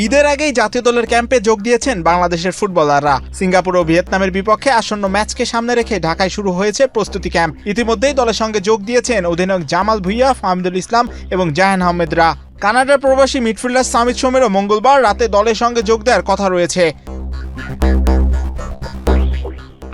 ঈদের আগেই জাতীয় দলের ক্যাম্পে যোগ দিয়েছেন বাংলাদেশের ফুটবলাররা। সিঙ্গাপুর ও ভিয়েতনামের বিপক্ষে আসন্ন ম্যাচকে সামনে রেখে ঢাকায় শুরু হয়েছে প্রস্তুতি ক্যাম্প। ইতিমধ্যেই দলের সঙ্গে যোগ দিয়েছেন অধিনায়ক জামাল ভুঁইয়া, ফাহমিদুল ইসলাম এবং জাহান আহমেদরা। কানাডার প্রবাসী মিডফিল্ডার সামিত সোমেরও মঙ্গলবার রাতে দলের সঙ্গে যোগ দেওয়ার কথা রয়েছে।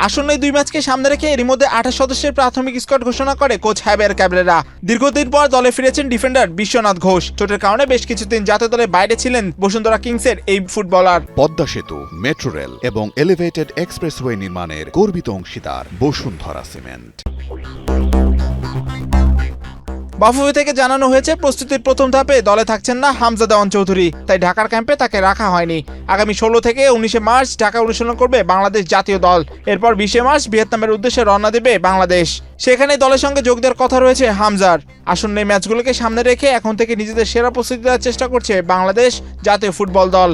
আসন্ন এই দুই ম্যাচকে সামনে রেখে এরই মধ্যে 28 সদস্যের প্রাথমিক স্কোয়াড ঘোষণা করে কোচ হ্যাভিয়ার ক্যাবরেরা। দীর্ঘদিন পর দলে ফিরেছেন ডিফেন্ডার বিশ্বনাথ ঘোষ। চোটের কারণে বেশ কিছুদিন জাতীয় দলের বাইরে ছিলেন বসুন্ধরা কিংসের এই ফুটবলার। পদ্মা সেতু, মেট্রো রেল এবং এলিভেটেড এক্সপ্রেসওয়ে নির্মাণের গর্বিত অংশীদার বসুন্ধরা সিমেন্ট। বাফুফে থেকে জানানো হয়েছে প্রস্তুতির প্রথম ধাপে দলে থাকছেন না হামজা দেওয়ান চৌধুরী, তাই ঢাকার ক্যাম্পে তাকে রাখা হয়নি। আগামী 16 থেকে 19 মার্চ ঢাকা অনুশীলন করবে বাংলাদেশ জাতীয় দল। এরপর 20 মার্চ ভিয়েতনামের উদ্দেশ্যে রওনা দেবে বাংলাদেশ। সেখানে দলের সঙ্গে যোগ দেওয়ার কথা রয়েছে হামজার। আসন্ন এই ম্যাচগুলোকে সামনে রেখে এখন থেকে নিজেদের সেরা প্রস্তুতি দেওয়ার চেষ্টা করছে বাংলাদেশ জাতীয় ফুটবল দল।